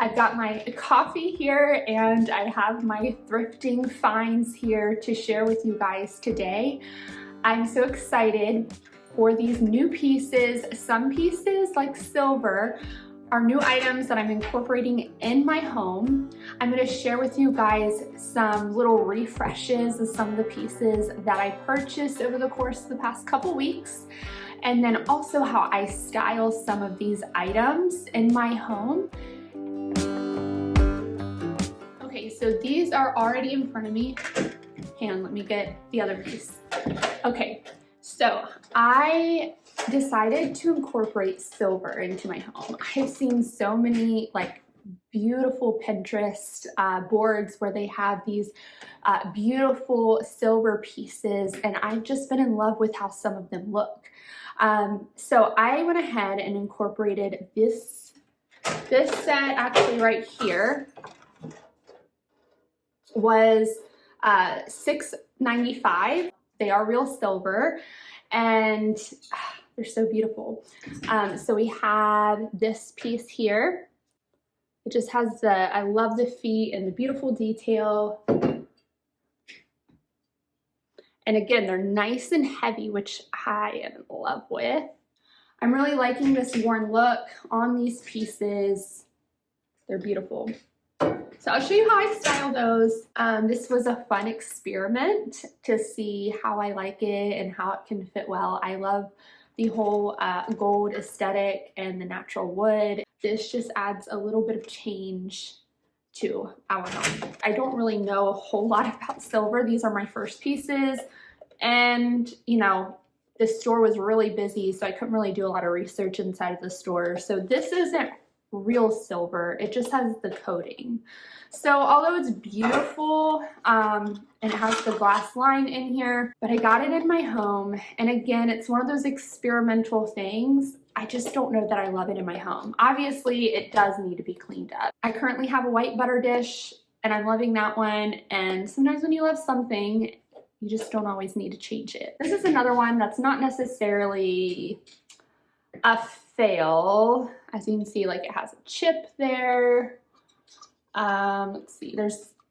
I've got my coffee here and I have my thrifting finds here to share with you guys today. I'm so excited for these new pieces. Some pieces, like silver, are new items that I'm incorporating in my home. I'm gonna share with you guys some little refreshes of some of the pieces that I purchased over the course of the past couple weeks, and then also how I style some of these items in my home. Okay, so these are already in front of me. Hang on, let me get the other piece. Okay, so I decided to incorporate silver into my home. I've seen so many like beautiful Pinterest boards where they have these beautiful silver pieces, and I've just been in love with how some of them look. So I went ahead and incorporated this set actually right here. Was $6.95. They are real silver and they're so beautiful. So we have this piece here. It just has I love the feet and the beautiful detail. And again, they're nice and heavy, which I am in love with. I'm really liking this worn look on these pieces. They're beautiful. So I'll show you how I style those. This was a fun experiment to see how I like it and how it can fit well. I love the whole gold aesthetic and the natural wood. This just adds a little bit of change to our home. I don't really know a whole lot about silver. These are my first pieces, and you know, the store was really busy, so I couldn't really do a lot of research inside of the store. So this isn't real silver, it just has the coating. So although it's beautiful and it has the glass line in here, but I got it in my home, and again, it's one of those experimental things. I just don't know that I love it in my home. Obviously it does need to be cleaned up. I currently have a white butter dish and I'm loving that one, and sometimes when you love something you just don't always need to change it. This is another one that's not necessarily a fail. As you can see, like it has a chip there. Let's see,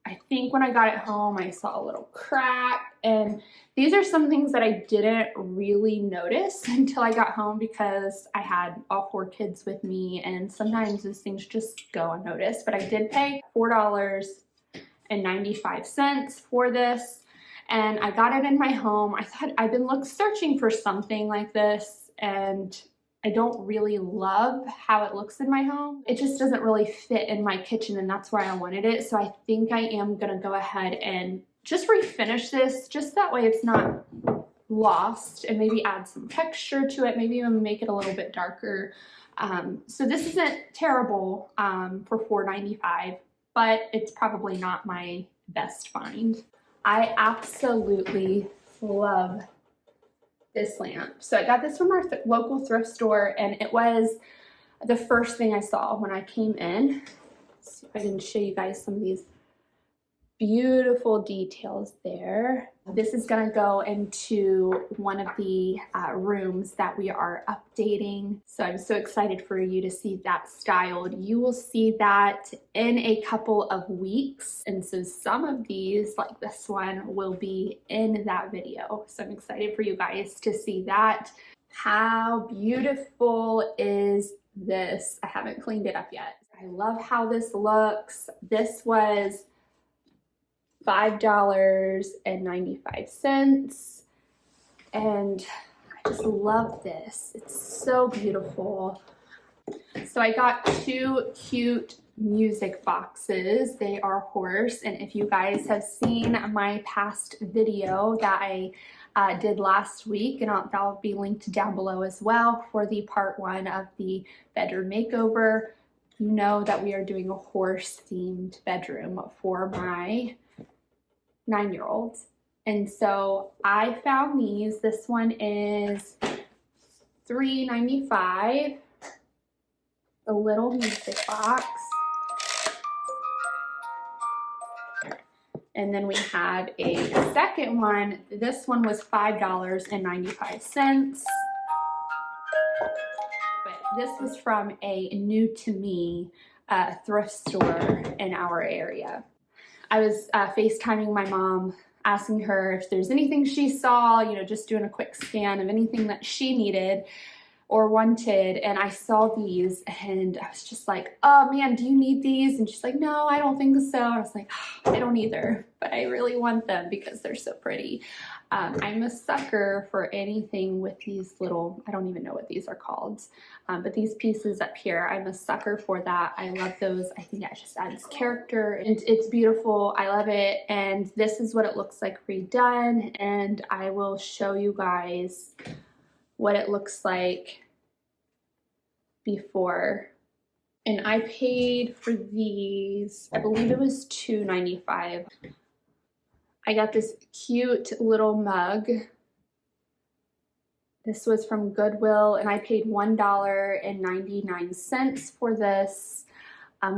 I think when I got it home, I saw a little crack, and these are some things that I didn't really notice until I got home because I had all 4 kids with me, and sometimes those things just go unnoticed. But I did pay $4.95 for this, and I got it in my home. I thought I've been searching for something like this, and I don't really love how it looks in my home. It just doesn't really fit in my kitchen, and that's where I wanted it. So I think I am gonna go ahead and just refinish this, just that way it's not lost, and maybe add some texture to it, maybe even make it a little bit darker. So this isn't terrible for $4.95, but it's probably not my best find. I absolutely love this lamp. So I got this from our local thrift store, and it was the first thing I saw when I came in. Let's see if I can show you guys some of these beautiful details there. This is gonna go into one of the rooms that we are updating. So I'm so excited for you to see that styled. You will see that in a couple of weeks. And so some of these, like this one, will be in that video. So I'm excited for you guys to see that. How beautiful is this? I haven't cleaned it up yet. I love how this looks. This was $5.95, and I just love this. It's so beautiful. So I got 2 cute music boxes. They are horse, and if you guys have seen my past video that I did last week, and that'll be linked down below as well for the part 1 of the bedroom makeover, you know that we are doing a horse themed bedroom for my 9-year-old. And so I found these. This one is $3.95, a little music box. And then we have a second one. This one was $5.95. But this was from a new to me thrift store in our area. I was FaceTiming my mom, asking her if there's anything she saw, you know, just doing a quick scan of anything that she needed or wanted, and I saw these and I was just like, oh man, do you need these? And she's like, no, I don't think so. I was like, oh, I don't either, but I really want them because they're so pretty. I'm a sucker for anything with these little, I don't even know what these are called, but these pieces up here, I'm a sucker for that. I love those. I think that just adds character and it's beautiful. I love it. And this is what it looks like redone, and I will show you guys what it looks like before. And I paid for these, I believe it was $2.95. I got this cute little mug. This was from Goodwill and I paid $1.99 for this.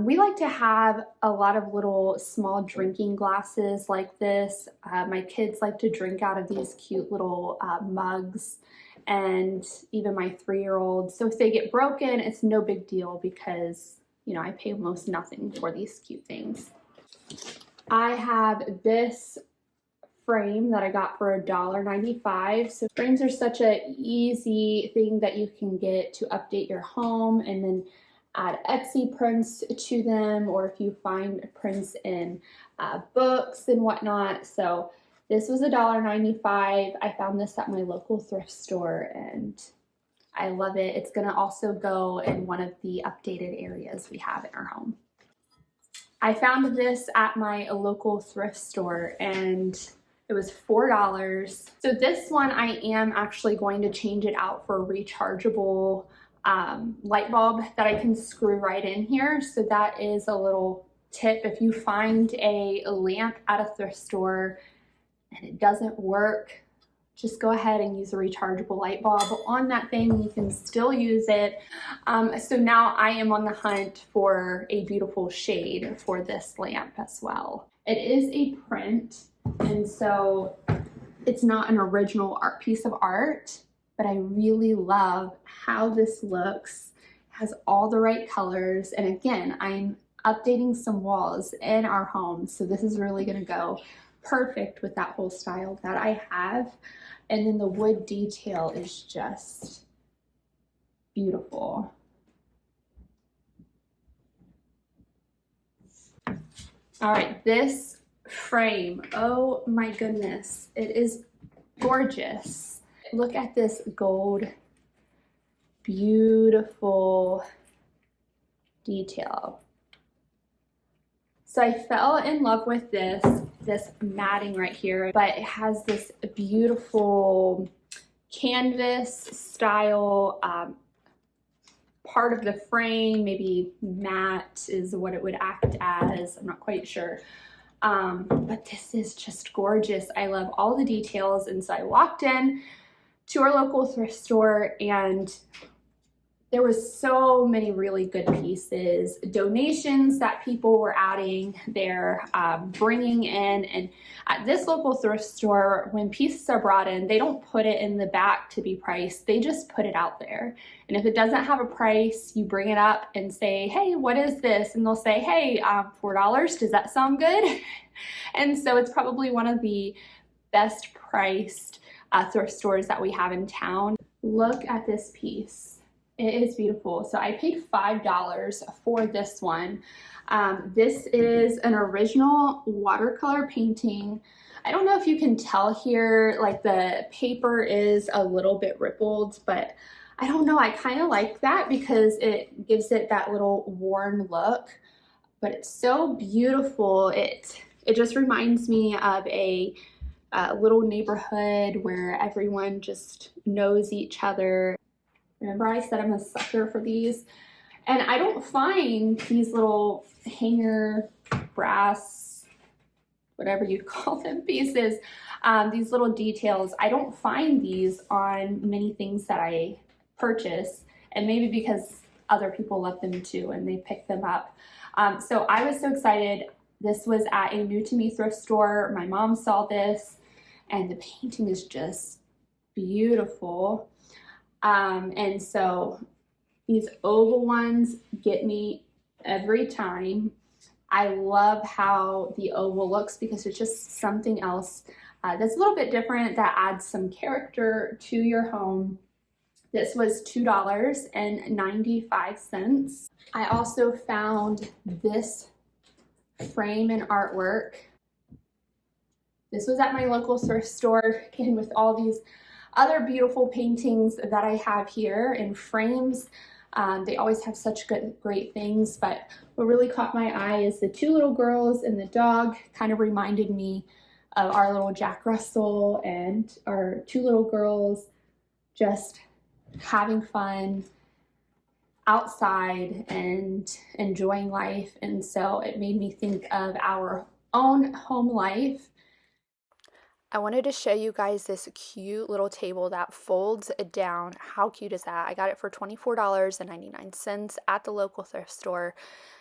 We like to have a lot of little small drinking glasses like this. My kids like to drink out of these cute little mugs, and even my 3-year-old. So if they get broken, it's no big deal because, you know, I pay almost nothing for these cute things. I have this frame that I got for $1.95. So frames are such an easy thing that you can get to update your home and then add Etsy prints to them, or if you find prints in books and whatnot. So this was $1.95. I found this at my local thrift store and I love it. It's gonna also go in one of the updated areas we have in our home. I found this at my local thrift store and it was $4. So this one I am actually going to change it out for a rechargeable light bulb that I can screw right in here. So that is a little tip. If you find a lamp at a thrift store and it doesn't work, just go ahead and use a rechargeable light bulb on that thing. You can still use it. So now I am on the hunt for a beautiful shade for this lamp as well. It is a print, and so it's not an original art piece of art, but I really love how this looks. It has all the right colors, and again, I'm updating some walls in our home, so this is really gonna go perfect with that whole style that I have. And then the wood detail is just beautiful. All right, this frame, oh my goodness, it is gorgeous. Look at this gold, beautiful detail. So I fell in love with this matting right here, but it has this beautiful canvas style part of the frame, maybe matte is what it would act as, I'm not quite sure. But this is just gorgeous. I love all the details. And so I walked in to our local thrift store and there was so many really good pieces, donations that people were adding, they're bringing in. And at this local thrift store, when pieces are brought in, they don't put it in the back to be priced, they just put it out there. And if it doesn't have a price, you bring it up and say, hey, what is this? And they'll say, hey, $4, does that sound good? And so it's probably one of the best priced thrift stores that we have in town. Look at this piece. It is beautiful. So I paid $5 for this one. This is an original watercolor painting. I don't know if you can tell here, like the paper is a little bit rippled, but I don't know, I kind of like that because it gives it that little worn look, but it's so beautiful. It just reminds me of a little neighborhood where everyone just knows each other. Remember I said I'm a sucker for these? And I don't find these little hanger, brass, whatever you'd call them, pieces, these little details. I don't find these on many things that I purchase, and maybe because other people love them too and they pick them up. So I was so excited. This was at a new to me thrift store. My mom saw this and the painting is just beautiful. And so these oval ones get me every time. I love how the oval looks because it's just something else that's a little bit different that adds some character to your home. This was $2.95. I also found this frame and artwork. This was at my local thrift store, and with all these other beautiful paintings that I have here in frames. They always have such great things, but what really caught my eye is the two little girls and the dog. Kind of reminded me of our little Jack Russell and our two little girls just having fun outside and enjoying life. And so it made me think of our own home life. I wanted to show you guys this cute little table that folds down. How cute is that? I got it for $24.99 at the local thrift store.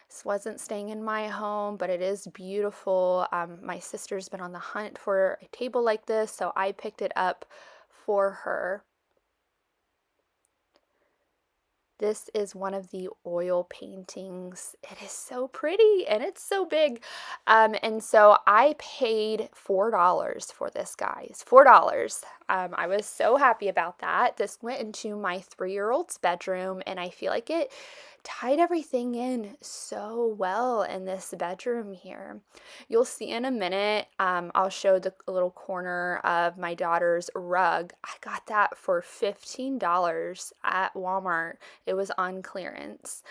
This wasn't staying in my home, but it is beautiful. My sister's been on the hunt for a table like this, so I picked it up for her. This is one of the oil paintings. It is so pretty and it's so big. And so I paid $4 for this, guys. $4. I was so happy about that. This went into my 3-year-old's bedroom, and I feel like it tied everything in so well in this bedroom here. You'll see in a minute, I'll show the little corner of my daughter's rug. I got that for $15 at Walmart. It was on clearance.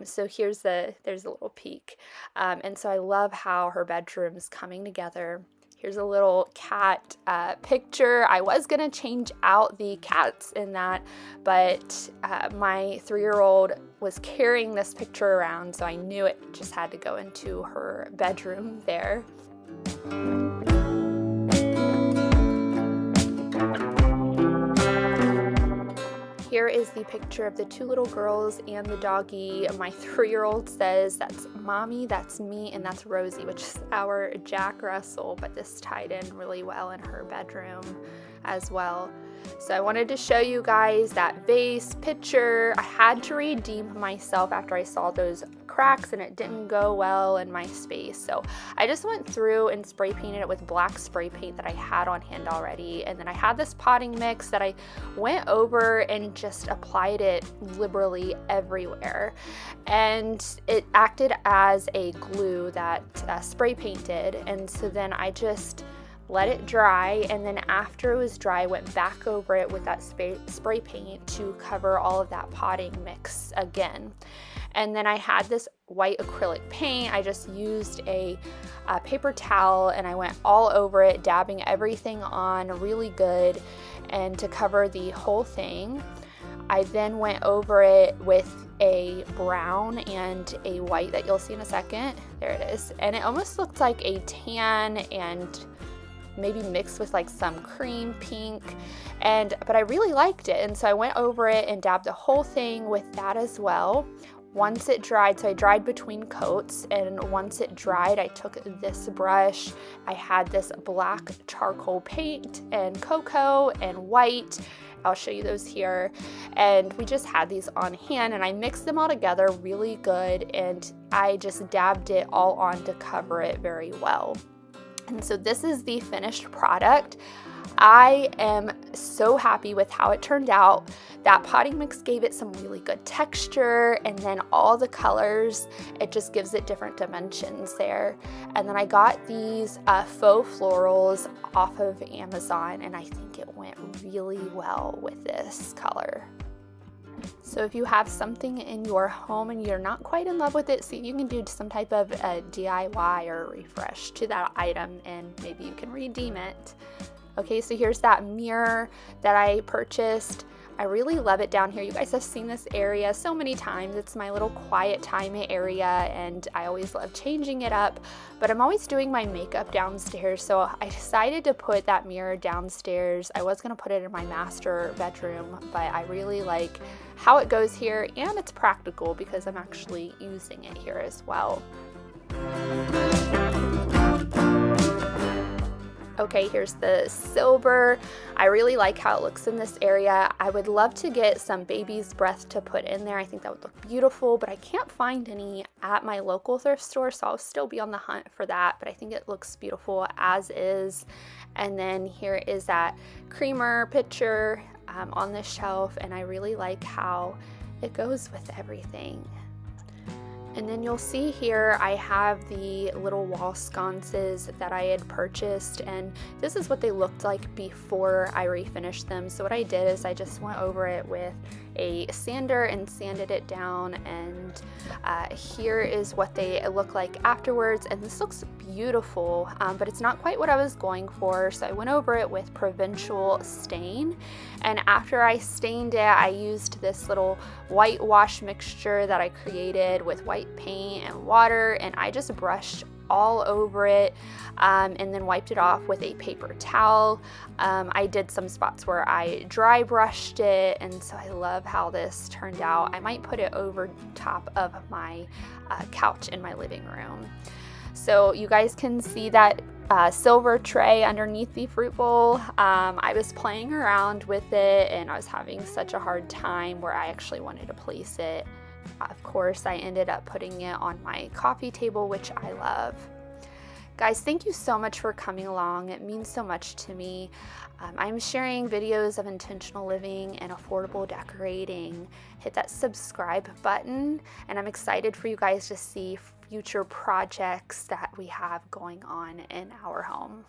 So there's a little peek. And so I love how her bedroom's coming together. Here's a little cat picture. I was gonna change out the cats in that, but my 3-year-old was carrying this picture around, so I knew it just had to go into her bedroom there. Here is the picture of the two little girls and the doggy. My 3-year-old says, "That's Mommy, that's me, and that's Rosie," which is our Jack Russell, but this tied in really well in her bedroom as well. So I wanted to show you guys that vase picture. I had to redeem myself after I saw those cracks and it didn't go well in my space. So I just went through and spray painted it with black spray paint that I had on hand already. And then I had this potting mix that I went over and just applied it liberally everywhere. And it acted as a glue that spray painted. And so then I just let it dry, and then after it was dry, I went back over it with that spray paint to cover all of that potting mix again. And then I had this white acrylic paint. I just used a paper towel and I went all over it, dabbing everything on really good and to cover the whole thing. I then went over it with a brown and a white that you'll see in a second. There it is. And it almost looked like a tan and maybe mixed with like some cream pink, but I really liked it, and so I went over it and dabbed the whole thing with that as well. Once it dried, so I dried between coats, and once it dried, I took this brush. I had this black charcoal paint and cocoa and white. I'll show you those here. And we just had these on hand, and I mixed them all together really good, and I just dabbed it all on to cover it very well. And so this is the finished product. I am so happy with how it turned out. That potting mix gave it some really good texture, and then all the colors, it just gives it different dimensions there. And then I got these faux florals off of Amazon, and I think it went really well with this color. So if you have something in your home and you're not quite in love with it, see if you can do some type of DIY or refresh to that item, and maybe you can redeem it. Okay, so here's that mirror that I purchased. I really love it down here. You guys have seen this area so many times. It's my little quiet time area, and I always love changing it up, but I'm always doing my makeup downstairs, so I decided to put that mirror downstairs. I was gonna put it in my master bedroom, but I really like how it goes here, and it's practical because I'm actually using it here as well. Okay, here's the silver. I really like how it looks in this area. I would love to get some baby's breath to put in there. I think that would look beautiful, but I can't find any at my local thrift store, so I'll still be on the hunt for that, but I think it looks beautiful as is. And then here is that creamer pitcher on the shelf, and I really like how it goes with everything. And then you'll see here I have the little wall sconces that I had purchased, and this is what they looked like before I refinished them. So what I did is I just went over it with a sander and sanded it down, and here is what they look like afterwards. And this looks beautiful, but it's not quite what I was going for, so I went over it with provincial stain, and after I stained it I used this little whitewash mixture that I created with white paint and water, and I just brushed all over it and then wiped it off with a paper towel. I did some spots where I dry brushed it, and so I love how this turned out. I might put it over top of my couch in my living room. So you guys can see that silver tray underneath the fruit bowl. I was playing around with it and I was having such a hard time where I actually wanted to place it. Of course, I ended up putting it on my coffee table, which I love. Guys, thank you so much for coming along. It means so much to me. I'm sharing videos of intentional living and affordable decorating. Hit that subscribe button, and I'm excited for you guys to see future projects that we have going on in our home.